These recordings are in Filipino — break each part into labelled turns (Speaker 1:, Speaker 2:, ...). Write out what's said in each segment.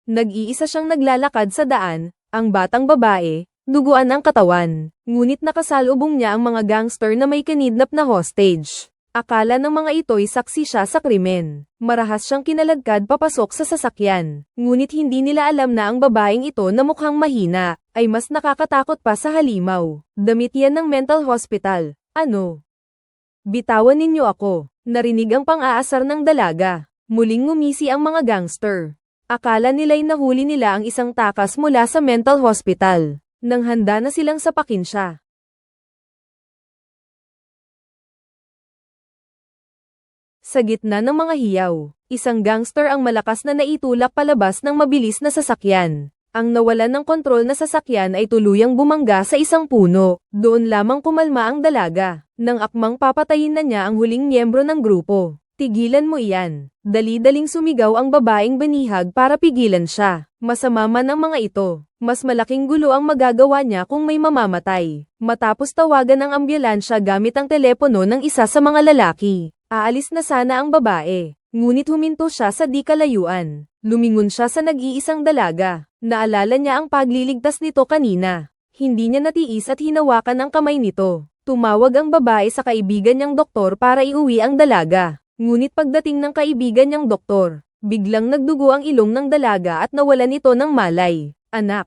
Speaker 1: Nag-iisa siyang naglalakad sa daan, ang batang babae, duguan ang katawan. Ngunit nakasalubong niya ang mga gangster na may kinidnap na hostage. Akala ng mga ito'y saksi siya sa krimen. Marahas siyang kinaladkad papasok sa sasakyan. Ngunit hindi nila alam na ang babaeng ito na mukhang mahina, ay mas nakakatakot pa sa halimaw. Damit yan ng mental hospital. Ano? Bitawan ninyo ako. Narinig ang pang-aasar ng dalaga. Muling ngumisi ang mga gangster. Akala nila'y nahuli nila ang isang takas mula sa mental hospital. Nang handa na silang sapakin siya. Sa gitna ng mga hiyaw, isang gangster ang malakas na naitulak palabas ng mabilis na sasakyan. Ang nawalan ng kontrol na sasakyan ay tuluyang bumangga sa isang puno. Doon lamang pumalma ang dalaga. Nang akmang papatayin na niya ang huling miyembro ng grupo. Tigilan mo iyan. Dali-daling sumigaw ang babaeng banihag para pigilan siya. Masama man ang mga ito. Mas malaking gulo ang magagawa niya kung may mamamatay. Matapos tawagan ang ambulansya gamit ang telepono ng isa sa mga lalaki. Aalis na sana ang babae. Ngunit huminto siya sa di kalayuan. Lumingon siya sa nag-iisang dalaga. Naalala niya ang pagliligtas nito kanina. Hindi niya natiis at hinawakan ang kamay nito. Tumawag ang babae sa kaibigan niyang doktor para iuwi ang dalaga. Ngunit pagdating ng kaibigan niyang doktor, biglang nagdugo ang ilong ng dalaga at nawalan ito ng malay. Anak.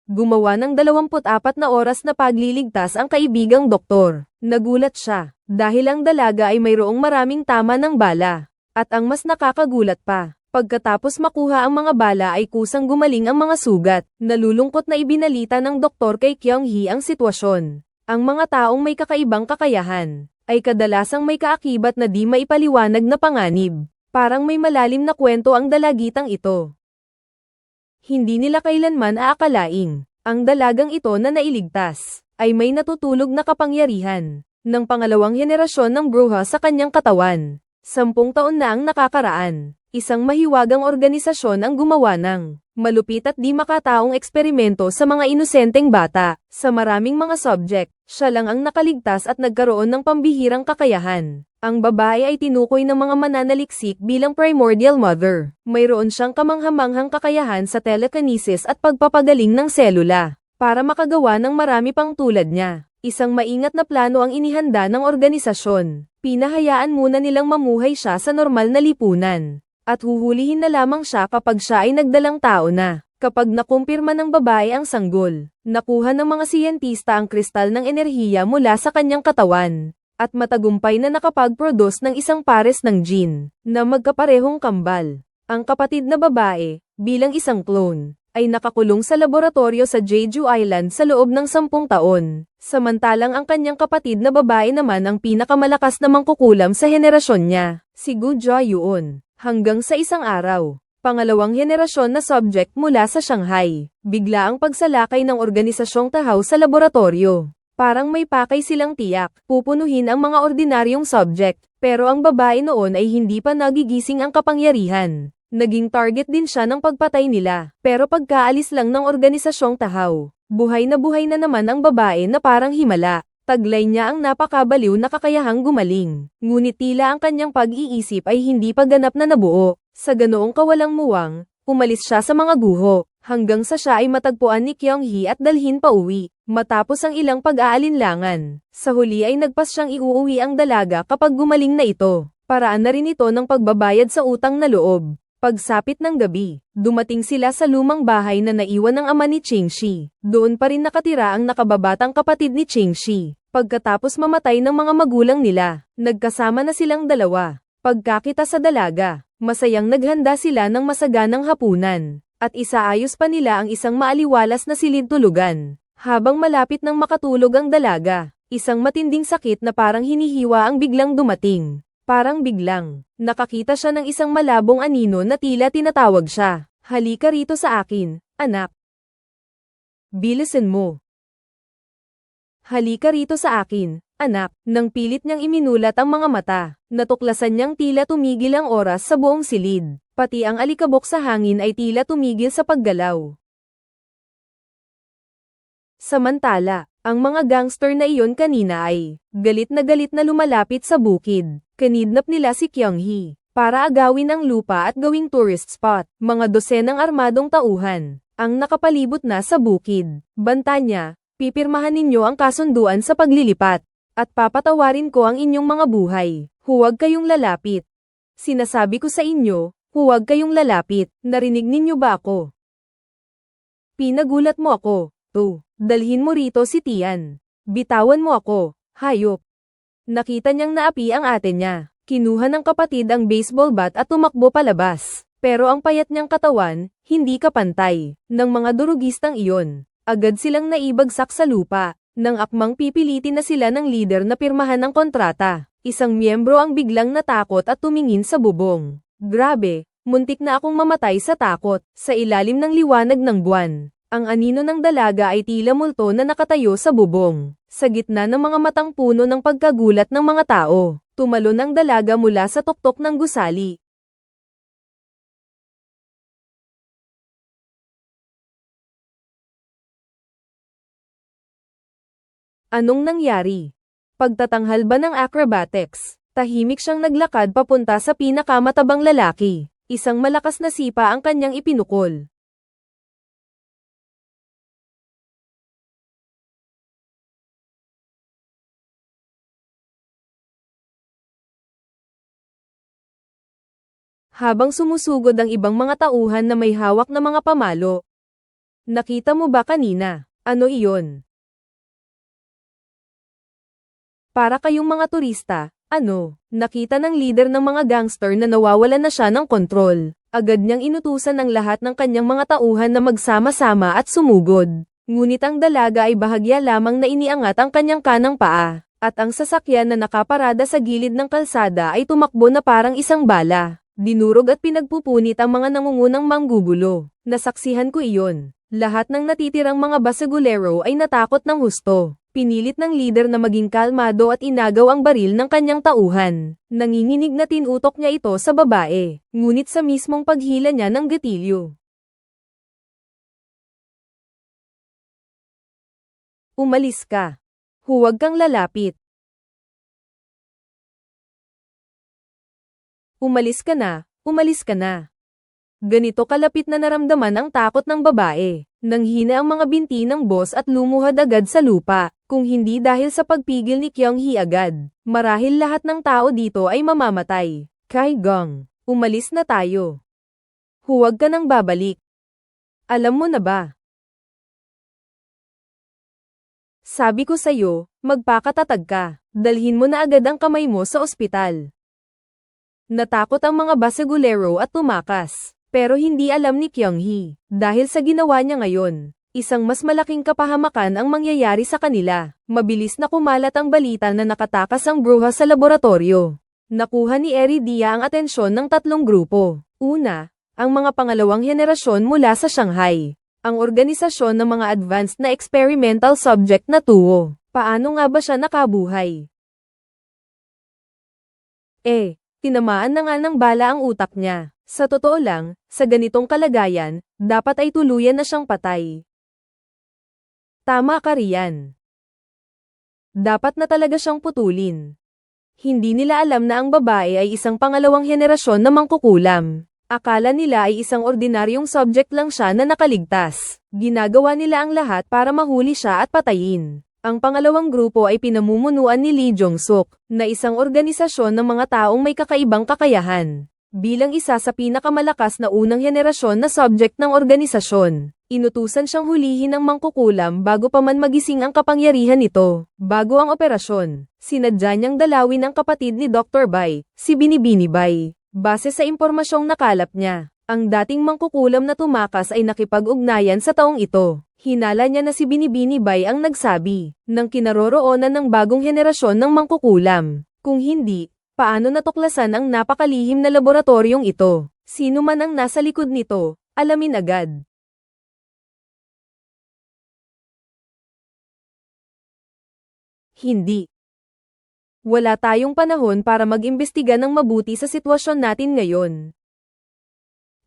Speaker 1: Gumawa ng 24 na oras na pagliligtas ang kaibigang doktor. Nagulat siya, dahil ang dalaga ay mayroong maraming tama ng bala. At ang mas nakakagulat pa, pagkatapos makuha ang mga bala ay kusang gumaling ang mga sugat. Nalulungkot na ibinalita ng doktor kay Kyung-hee ang sitwasyon. Ang mga taong may kakaibang kakayahan, ay kadalasang may kaakibat na di maipaliwanag na panganib. Parang may malalim na kwento ang dalagitang ito. Hindi nila kailanman aakalaing, ang dalagang ito na nailigtas, ay may natutulog na kapangyarihan, ng pangalawang henerasyon ng bruha sa kanyang katawan. 10 taon na ang nakakaraan, isang mahiwagang organisasyon ang gumawa ng malupit at di makataong eksperimento sa mga inosenteng bata. Sa maraming mga subject, siya lang ang nakaligtas at nagkaroon ng pambihirang kakayahan. Ang babae ay tinukoy ng mga mananaliksik bilang primordial mother. Mayroon siyang kamanghamanghang kakayahan sa telekinesis at pagpapagaling ng selula, para makagawa ng marami pang tulad niya. Isang maingat na plano ang inihanda ng organisasyon. Pinahayaan muna nilang mamuhay siya sa normal na lipunan. At huhulihin na lamang siya kapag siya ay nagdalang tao na. Kapag nakumpirma ng babae ang sanggol, nakuha ng mga siyentista ang kristal ng enerhiya mula sa kanyang katawan. At matagumpay na nakapag-produce ng isang pares ng gene, na magkaparehong kambal. Ang kapatid na babae, bilang isang clone, ay nakakulong sa laboratorio sa Jeju Island sa loob ng 10 taon. Samantalang ang kanyang kapatid na babae naman ang pinakamalakas na mangkukulam sa henerasyon niya, si Gu Jia-yoon. Hanggang sa isang araw, pangalawang henerasyon na subject mula sa Shanghai, bigla ang pagsalakay ng organisasyong tahaw sa laboratorio. Parang may pakay silang tiyak, pupunuhin ang mga ordinaryong subject, pero ang babae noon ay hindi pa nagigising ang kapangyarihan. Naging target din siya ng pagpatay nila, pero pagkaalis lang ng organisasyong tahaw, buhay na naman ang babae na parang himala. Taglay niya ang napakabaliw na kakayahang gumaling, ngunit tila ang kanyang pag-iisip ay hindi pa ganap na nabuo. Sa ganoong kawalang muwang, umalis siya sa mga guho, hanggang sa siya ay matagpuan ni Kyung-hee at dalhin pa uwi. Matapos ang ilang pag-aalinlangan, sa huli ay nagpas siyang iuuwi ang dalaga kapag gumaling na ito. Paraan na rin ito ng pagbabayad sa utang na loob. Pagsapit ng gabi, dumating sila sa lumang bahay na naiwan ng ama ni Ching-shi. Doon pa rin nakatira ang nakababatang kapatid ni Ching-shi. Pagkatapos mamatay ng mga magulang nila, nagkasama na silang dalawa. Pagkakita sa dalaga, masayang naghanda sila ng masaganang hapunan, at isaayos pa nila ang isang maaliwalas na silid tulugan. Habang malapit nang makatulog ang dalaga, isang matinding sakit na parang hinihiwa ang biglang dumating. Parang biglang, nakakita siya ng isang malabong anino na tila tinatawag siya. Halika rito sa akin, anak. Bilisan mo. Halika rito sa akin, anak. Nang pilit niyang iminulat ang mga mata, natuklasan niyang tila tumigil ang oras sa buong silid. Pati ang alikabok sa hangin ay tila tumigil sa paggalaw. Samantala, ang mga gangster na iyon kanina ay galit na lumalapit sa bukid. Kinidnap nila si Kyung-hee. para agawin ang lupa at gawing tourist spot. Mga dosenang armadong tauhan ang nakapalibot na sa bukid. Banta niya, pipirmahan ninyo ang kasunduan sa paglilipat, at papatawarin ko ang inyong mga buhay. Huwag kayong lalapit. Sinasabi ko sa inyo, huwag kayong lalapit. Narinig ninyo ba ako? Pinagulat mo ako. Dalhin mo rito si Tian. Bitawan mo ako, hayop. Nakita niyang naapi ang ate niya. Kinuha ng kapatid ang baseball bat at tumakbo palabas. Pero ang payat niyang katawan, hindi kapantay ng mga durugistang iyon. Agad silang naibagsak sa lupa. Nang akmang pipilitin na sila ng leader na pirmahan ang kontrata, isang miyembro ang biglang natakot at tumingin sa bubong. Grabe, muntik na akong mamatay sa takot. Sa ilalim ng liwanag ng buwan, ang anino ng dalaga ay tila multo na nakatayo sa bubong. Sa gitna ng mga matang puno ng pagkagulat ng mga tao, tumalon ang dalaga mula sa tuktok ng gusali. Anong nangyari? Pagtatanghal ba ng acrobatics? Tahimik siyang naglakad papunta sa pinakamatabang lalaki. Isang malakas na sipa ang kanyang ipinukol. Habang sumusugod ang ibang mga tauhan na may hawak na mga pamalo. Nakita mo ba kanina? Ano iyon? Para kayong mga turista, ano? Nakita ng leader ng mga gangster na nawawalan na siya ng kontrol. Agad niyang inutusan ang lahat ng kanyang mga tauhan na magsama-sama at sumugod. Ngunit ang dalaga ay bahagya lamang na iniangat ang kanyang kanang paa. At ang sasakyan na nakaparada sa gilid ng kalsada ay tumakbo na parang isang bala. Dinurog at pinagpupunit ang mga nangungunang manggugulo. Nasaksihan ko iyon. Lahat ng natitirang mga basagulero ay natakot ng husto. Pinilit ng leader na maging kalmado at inagaw ang baril ng kanyang tauhan. Nanginginig na tinutok niya ito sa babae, ngunit sa mismong paghila niya ng gatilyo. Umalis ka. Huwag kang lalapit. Umalis ka na, umalis ka na. Ganito kalapit na naramdaman ang takot ng babae. Nanghina ang mga binti ng boss at lumuhad agad sa lupa, kung hindi dahil sa pagpigil ni Kyung-hee agad. Marahil lahat ng tao dito ay mamamatay. Kai Gong, umalis na tayo. Huwag ka nang babalik. Alam mo na ba? Sabi ko sa'yo, magpakatatag ka. Dalhin mo na agad ang kamay mo sa ospital. Natakot ang mga basagulero at tumakas. Pero hindi alam ni Kyung-hee, dahil sa ginawa niya ngayon, isang mas malaking kapahamakan ang mangyayari sa kanila. Mabilis na kumalat ang balita na nakatakas ang bruha sa laboratorio. Nakuha ni Eridia ang atensyon ng tatlong grupo. Una, ang mga pangalawang henerasyon mula sa Shanghai. Ang organisasyon ng mga advanced na experimental subject na tuwo. Paano nga ba siya nakabuhay? Tinamaan na nga ng bala ang utak niya. Sa totoo lang, sa ganitong kalagayan, dapat ay tuluyan na siyang patay. Tama ka riyan. Dapat na talaga siyang putulin. Hindi nila alam na ang babae ay isang pangalawang henerasyon na mangkukulam. Akala nila ay isang ordinaryong subject lang siya na nakaligtas. Ginagawa nila ang lahat para mahuli siya at patayin. Ang pangalawang grupo ay pinamumunuan ni Lee Jong-suk, na isang organisasyon ng mga taong may kakaibang kakayahan. Bilang isa sa pinakamalakas na unang henerasyon na subject ng organisasyon, inutusan siyang hulihin ng mangkukulam bago pa man magising ang kapangyarihan nito. Bago ang operasyon, sinadya niyang dalawin ang kapatid ni Dr. Bai, si Binibini Bai. Base sa impormasyong nakalap niya, ang dating mangkukulam na tumakas ay nakipag-ugnayan sa taong ito. Hinala niya na si Binibini Bai ang nagsabi ng kinaroroonan ng bagong henerasyon ng mangkukulam. Kung hindi, paano natuklasan ang napakalihim na laboratoryong ito? Sino man ang nasa likod nito, alamin agad. Hindi. Wala tayong panahon para mag-imbestiga ng mabuti sa sitwasyon natin ngayon.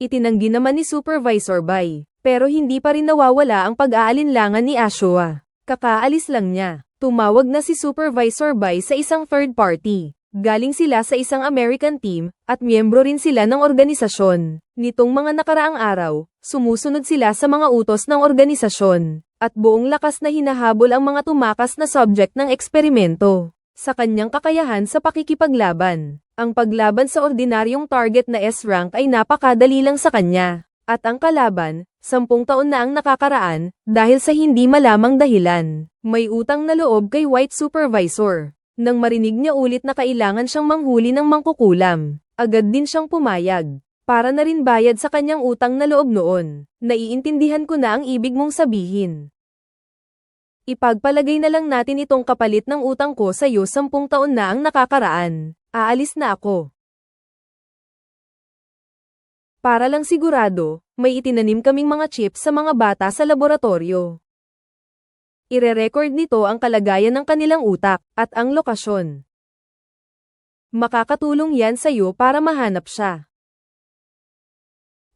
Speaker 1: Itinanggi naman ni Supervisor Bai, pero hindi pa rin nawawala ang pag-aalinlangan ni Ashua. Kakaalis lang niya. Tumawag na si Supervisor Bai sa isang third party. Galing sila sa isang American team, at miyembro rin sila ng organisasyon. Nitong mga nakaraang araw, sumusunod sila sa mga utos ng organisasyon, at buong lakas na hinahabol ang mga tumakas na subject ng eksperimento. Sa kanyang kakayahan sa pakikipaglaban, ang paglaban sa ordinaryong target na S-rank ay napakadali lang sa kanya. At ang kalaban, 10 taon na ang nakakaraan, dahil sa hindi malamang dahilan. May utang na loob kay White Supervisor. Nang marinig niya ulit na kailangan siyang manghuli ng mangkukulam, agad din siyang pumayag. Para na rin bayad sa kanyang utang na loob noon. Naiintindihan ko na ang ibig mong sabihin. Ipagpalagay na lang natin itong kapalit ng utang ko sa iyo 10 taon na ang nakakaraan. Aalis na ako. Para lang sigurado, may itinanim kaming mga chips sa mga bata sa laboratorio. Ire-record nito ang kalagayan ng kanilang utak, at ang lokasyon. Makakatulong yan sa iyo para mahanap siya.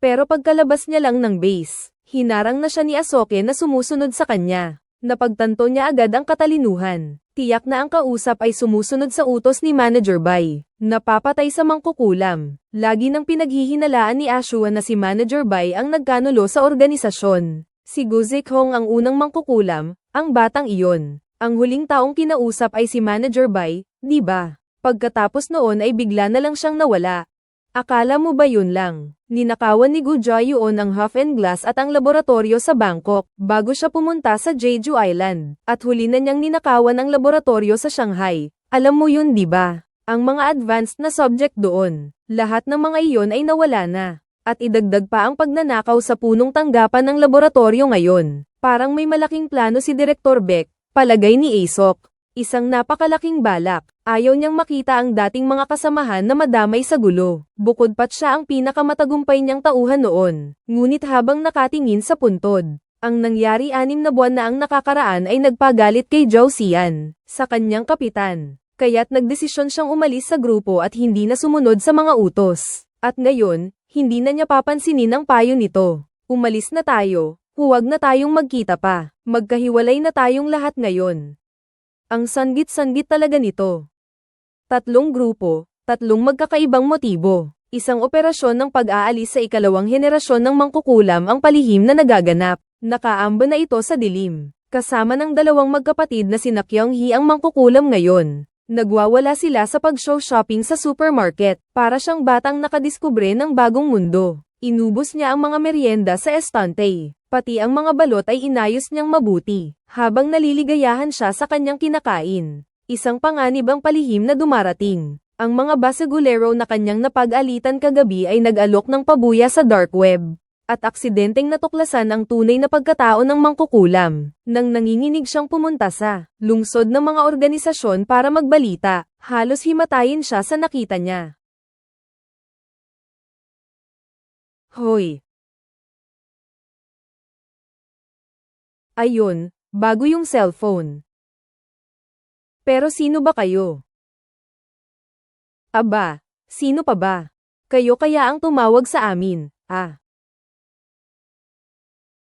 Speaker 1: Pero pagkalabas niya lang ng base, hinarang na siya ni Asoke na sumusunod sa kanya. Napagtanto niya agad ang katalinuhan. Tiyak na ang kausap ay sumusunod sa utos ni Manager Bai. Napapatay sa mangkukulam. Lagi nang pinaghihinalaan ni Ashua na si Manager Bai ang nagkanulo sa organisasyon. Si Guzik Hong ang unang mangkukulam, ang batang iyon. Ang huling taong kinausap ay si Manager Bai, di ba? Pagkatapos noon ay bigla na lang siyang nawala. Akala mo ba yun lang? Ninakawan ni Gu Jiayuan ang Huff and Glass at ang laboratorio sa Bangkok, bago siya pumunta sa Jeju Island, at huli na niyang ninakawan ang laboratorio sa Shanghai. Alam mo yun di ba? Ang mga advanced na subject doon, lahat ng mga iyon ay nawala na. At idagdag pa ang pagnanakaw sa punong tanggapan ng laboratorio ngayon. Parang may malaking plano si Direktor Beck, palagay ni Aesop. Isang napakalaking balak. Ayaw niyang makita ang dating mga kasamahan na madamay sa gulo. Bukod pat siya ang pinakamatagumpay niyang tauhan noon. Ngunit habang nakatingin sa puntod, ang nangyari 6 na buwan na ang nakakaraan ay nagpagalit kay Zhao Xian, sa kanyang kapitan. Kaya't nagdesisyon siyang umalis sa grupo at hindi na sumunod sa mga utos. At ngayon, hindi na niya papansinin ang payo nito. Umalis na tayo, huwag na tayong magkita pa. Magkahiwalay na tayong lahat ngayon. Ang sanggit-sanggit talaga nito. 3 grupo, 3 magkakaibang motibo. Isang operasyon ng pag-aalis sa ikalawang henerasyon ng mangkukulam ang palihim na nagaganap. Nakaamba na ito sa dilim. Kasama ng 2 magkapatid na sina Kyung-hee ang mangkukulam ngayon. Nagwawala sila sa pag-show shopping sa supermarket, para siyang batang nakadiskubre ng bagong mundo. Inubos niya ang mga merienda sa estante, pati ang mga balot ay inayos niyang mabuti, habang naliligayahan siya sa kanyang kinakain. Isang panganib ang palihim na dumarating. Ang mga basagulero na kanyang napag-alitan kagabi ay nag-alok ng pabuya sa dark web. At aksidenteng natuklasan ang tunay na pagkatao ng mangkukulam. Nang nanginginig siyang pumunta sa lungsod ng mga organisasyon para magbalita, halos himatayin siya sa nakita niya. Hoy! Ayun, bago yung cellphone. Pero sino ba kayo? Aba, sino pa ba? Kayo kaya ang tumawag sa amin, ah.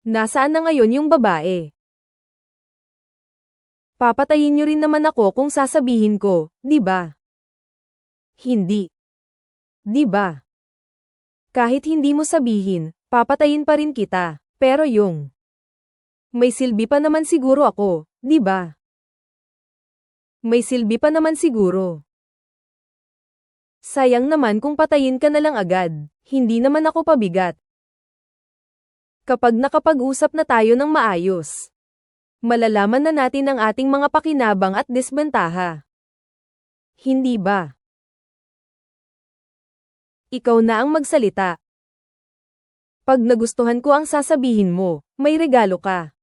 Speaker 1: Nasaan na ngayon yung babae? Papatayin niyo rin naman ako kung sasabihin ko, di ba? Hindi. Di ba? Kahit hindi mo sabihin, papatayin pa rin kita, pero yung may silbi pa naman siguro ako, di ba? May silbi pa naman siguro. Sayang naman kung patayin ka na lang agad, hindi naman ako pabigat. Kapag nakapag-usap na tayo ng maayos, malalaman na natin ang ating mga pakinabang at disbentaha. Hindi ba? Ikaw na ang magsalita. Pag nagustuhan ko ang sasabihin mo, may regalo ka.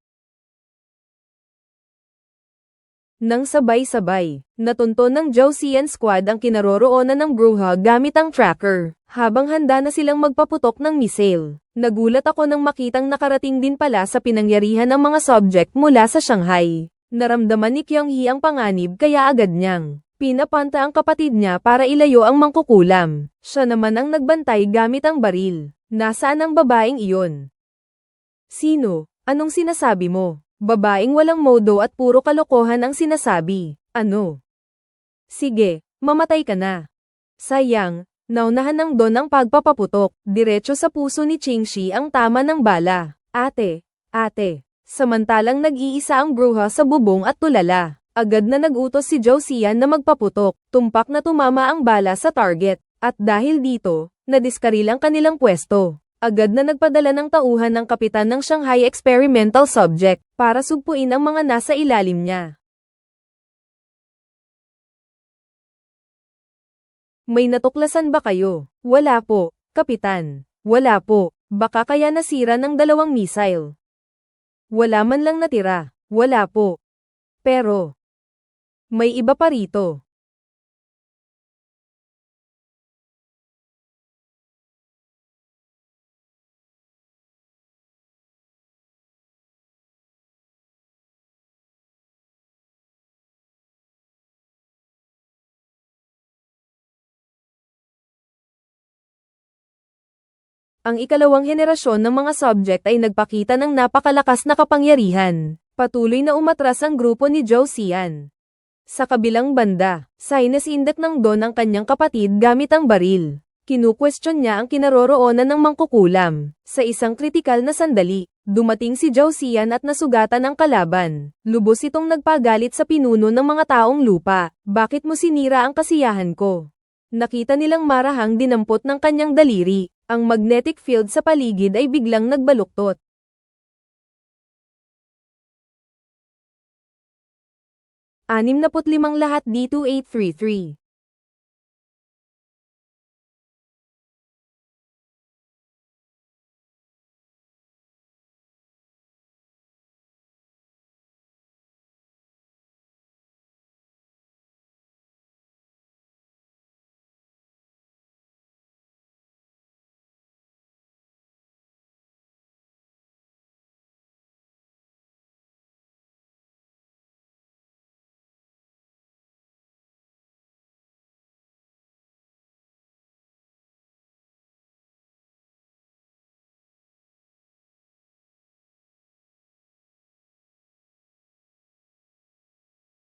Speaker 1: Nang sabay-sabay, natunton ng Zhao Xian Squad ang kinaroroonan ng bruha gamit ang tracker, habang handa na silang magpaputok ng missile. Nagulat ako nang makitang nakarating din pala sa pinangyarihan ng mga subject mula sa Shanghai. Naramdaman ni Kyung-hee ang panganib kaya agad niyang pinapanta ang kapatid niya para ilayo ang mangkukulam. Siya naman ang nagbantay gamit ang baril. Nasaan ang babaeng iyon? Sino? Anong sinasabi mo? Babaeng walang modo at puro kalokohan ang sinasabi. Ano? Sige, mamatay ka na. Sayang, naunahan ng Don ang pagpapaputok, diretso sa puso ni Qingxi ang tama ng bala. Ate, ate. Samantalang nag-iisa ang bruha sa bubong at tulala. Agad na nag-utos si Zhou Xian na magpaputok, tumpak na tumama ang bala sa target, at dahil dito, nadiskaril ang kanilang pwesto. Agad na nagpadala ng tauhan ng kapitan ng Shanghai Experimental Subject, para sugpuin ang mga nasa ilalim niya. May natuklasan ba kayo? Wala po, Kapitan. Wala po. Baka kaya nasira ng 2 missile. Wala man lang natira. Wala po. Pero, may iba pa rito. Ang ikalawang henerasyon ng mga subject ay nagpakita ng napakalakas na kapangyarihan. Patuloy na umatras ang grupo ni Zhou Xian. Sa kabilang banda, sinesindak ng Don ang kanyang kapatid gamit ang baril. Kinukwestiyon niya ang kinaroroonan ng mangkukulam. Sa isang kritikal na sandali, dumating si Zhou Xian at nasugatan ang kalaban. Lubos itong nagpagalit sa pinuno ng mga taong lupa. Bakit mo sinira ang kasiyahan ko? Nakita nilang marahang dinampot ng kanyang daliri. Ang magnetic field sa paligid ay biglang nagbaluktot. 65 lahat D2833.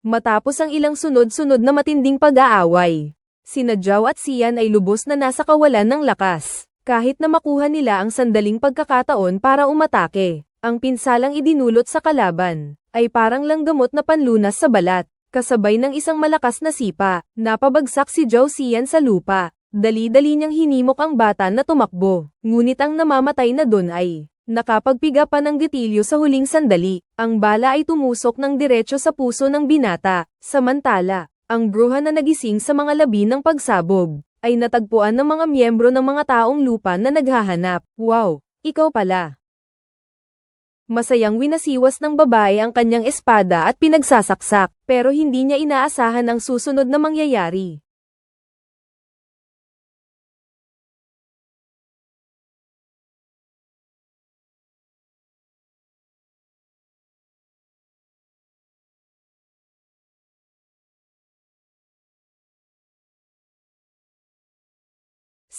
Speaker 1: Matapos ang ilang sunod-sunod na matinding pag-aaway, sina Zhao at Xian ay lubos na nasa kawalan ng lakas. Kahit na makuha nila ang sandaling pagkakataon para umatake, ang pinsalang idinulot sa kalaban, ay parang langgamot na panlunas sa balat. Kasabay ng isang malakas na sipa, napabagsak si Zhao Xian sa lupa. Dali-dali niyang hinimok ang bata na tumakbo, ngunit ang namamatay na Don ay nakapagpiga pa ng gatilyo sa huling sandali. Ang bala ay tumusok ng diretso sa puso ng binata. Samantala, ang bruha na nagising sa mga labi ng pagsabog, ay natagpuan ng mga miyembro ng mga taong lupa na naghahanap. Wow, ikaw pala. Masayang winasiwas ng babae ang kanyang espada at pinagsasaksak, pero hindi niya inaasahan ang susunod na mangyayari.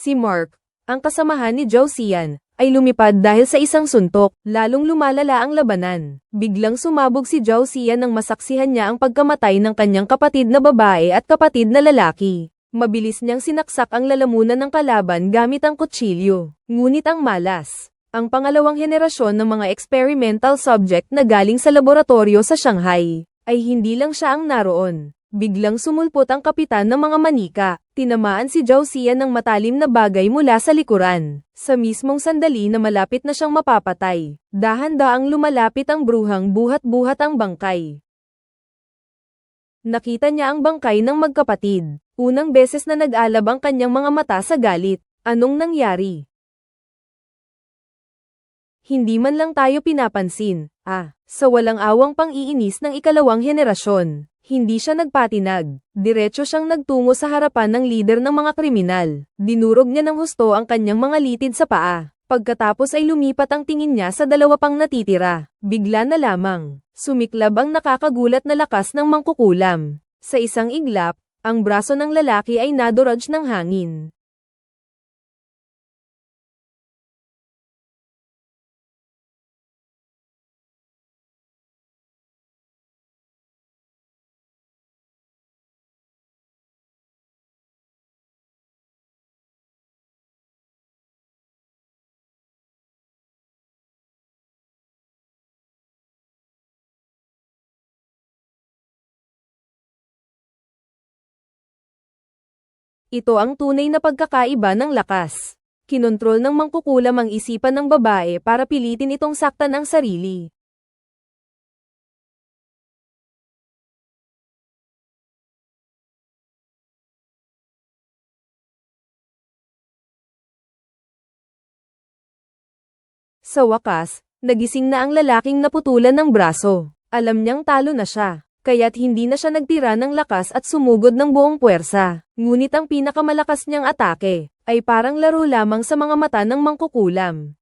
Speaker 1: Si Mark, ang kasamahan ni Zhou Xian, ay lumipad dahil sa isang suntok, lalong lumalala ang labanan. Biglang sumabog si Zhou Xian nang masaksihan niya ang pagkamatay ng kanyang kapatid na babae at kapatid na lalaki. Mabilis niyang sinaksak ang lalamunan ng kalaban gamit ang kutsilyo. Ngunit ang malas, ang pangalawang henerasyon ng mga experimental subject na galing sa laboratorio sa Shanghai, ay hindi lang siya ang naroon. Biglang sumulpot ang kapitan ng mga manika. Tinamaan si Zhou Xian ng matalim na bagay mula sa likuran. Sa mismong sandali na malapit na siyang mapapatay, dahan-daang lumalapit ang bruhang buhat-buhat ang bangkay. Nakita niya ang bangkay ng magkapatid. Unang beses na nag-alab ang kanyang mga mata sa galit. Anong nangyari? Hindi man lang tayo pinapansin. Sa walang awang pang-iinis ng ikalawang henerasyon. Hindi siya nagpatinag. Diretso siyang nagtungo sa harapan ng lider ng mga kriminal. Dinurog niya ng husto ang kanyang mga litid sa paa. Pagkatapos ay lumipat ang tingin niya sa 2 pang natitira. Bigla na lamang, sumiklab ang nakakagulat na lakas ng mangkukulam. Sa isang iglap, ang braso ng lalaki ay nadurog ng hangin. Ito ang tunay na pagkakaiba ng lakas. Kinontrol ng mangkukulam ang isipan ng babae para pilitin itong saktan ang sarili. Sa wakas, nagising na ang lalaking naputulan ng braso. Alam niyang talo na siya, kaya't hindi na siya nagtira ng lakas at sumugod ng buong puwersa. Ngunit ang pinakamalakas niyang atake ay parang laro lamang sa mga mata ng mangkukulam.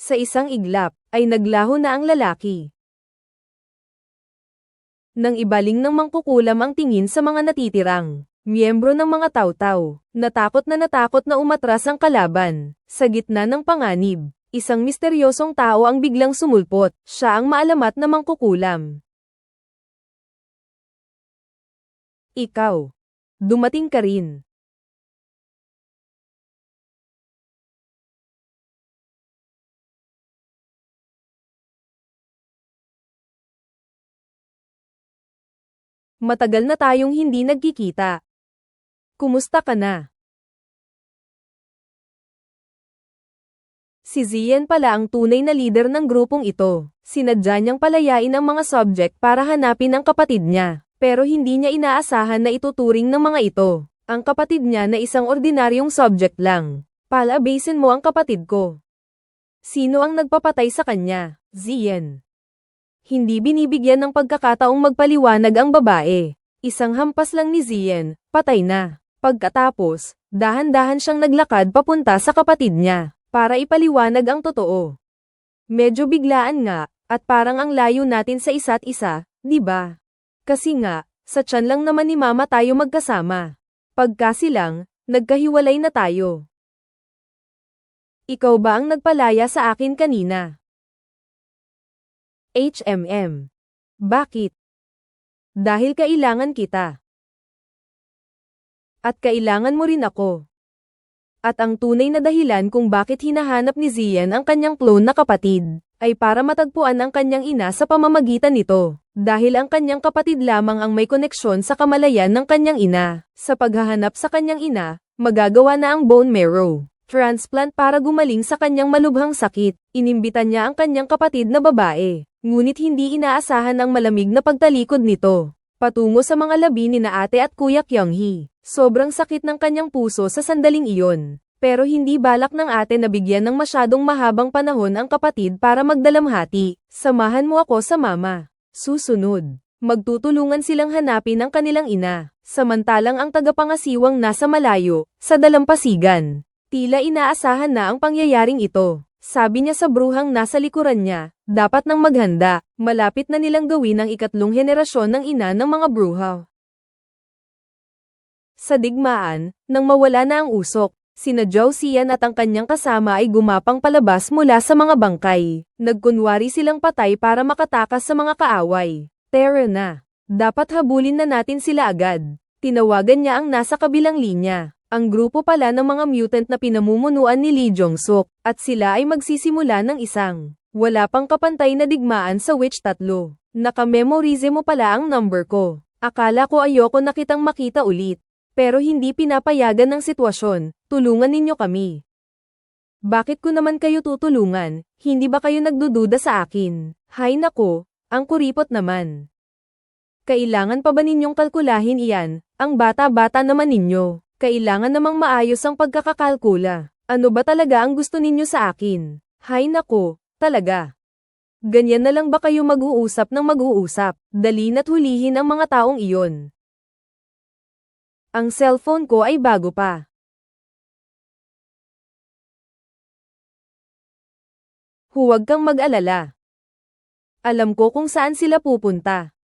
Speaker 1: Sa isang iglap, ay naglaho na ang lalaki. Nang ibaling ng mangkukulam ang tingin sa mga natitirang miyembro ng mga tawtaw, natakot na umatras ang kalaban. Sa gitna ng panganib, isang misteryosong tao ang biglang sumulpot. Siya ang maalamat na mangkukulam. Ikaw. Dumating ka rin. Matagal na tayong hindi nagkikita. Kumusta ka na? Si Zian pala ang tunay na leader ng grupong ito. Sinadya niyang palayain ang mga subject para hanapin ang kapatid niya. Pero hindi niya inaasahan na ituturing ng mga ito ang kapatid niya na isang ordinaryong subject lang. Palabasin mo ang kapatid ko. Sino ang nagpapatay sa kanya? Zian. Hindi binibigyan ng pagkakataong magpaliwanag ang babae. Isang hampas lang ni Zian, patay na. Pagkatapos, dahan-dahan siyang naglakad papunta sa kapatid niya, para ipaliwanag ang totoo. Medyo biglaan nga, at parang ang layo natin sa isa't isa, di ba? Kasi nga, sa tiyan lang naman ni Mama tayo magkasama. Pagkasilang, nagkahiwalay na tayo. Ikaw ba ang nagpalaya sa akin kanina? HMM. Bakit? Dahil kailangan kita. At kailangan mo rin ako. At ang tunay na dahilan kung bakit hinahanap ni Zian ang kanyang clone na kapatid, ay para matagpuan ang kanyang ina sa pamamagitan nito. Dahil ang kanyang kapatid lamang ang may koneksyon sa kamalayan ng kanyang ina. Sa paghahanap sa kanyang ina, magagawa na ang bone marrow transplant para gumaling sa kanyang malubhang sakit. Inimbitan niya ang kanyang kapatid na babae, ngunit hindi inaasahan ang malamig na pagtalikod nito patungo sa mga labi ni na ate at kuya Kyunghee. Sobrang sakit ng kanyang puso sa sandaling iyon, pero hindi balak ng ate na bigyan ng masyadong mahabang panahon ang kapatid para magdalamhati. Samahan mo ako sa mama. Susunod, magtutulungan silang hanapin ang kanilang ina, samantalang ang tagapangasiwang nasa malayo, sa dalampasigan. Tila inaasahan na ang pangyayaring ito. Sabi niya sa bruhang nasa likuran niya, dapat nang maghanda, malapit na nilang gawin ang ikatlong henerasyon ng ina ng mga bruha. Sa digmaan, nang mawala na ang usok, sina Zhao Xian at ang kanyang kasama ay gumapang palabas mula sa mga bangkay. Nagkunwari silang patay para makatakas sa mga kaaway. Tara na. Dapat habulin na natin sila agad. Tinawagan niya ang nasa kabilang linya. Ang grupo pala ng mga mutant na pinamumunuan ni Lee Jong-suk, at sila ay magsisimula ng isang wala pang kapantay na digmaan sa Witch 3. Nakamemorize mo pala ang number ko. Akala ko ayoko na kitang makita ulit. Pero hindi pinapayagan ng sitwasyon, tulungan ninyo kami. Bakit ko naman kayo tutulungan? Hindi ba kayo nagdududa sa akin? Hay nako, ang kuripot naman. Kailangan pa ba ninyong kalkulahin iyan? Ang bata-bata naman ninyo. Kailangan namang maayos ang pagkakakalkula. Ano ba talaga ang gusto ninyo sa akin? Hay nako, talaga. Ganyan na lang ba kayo mag-uusap ng mag-uusap? Dali na't hulihin ang mga taong iyon. Ang cellphone ko ay bago pa. Huwag kang mag-alala. Alam ko kung saan sila pupunta.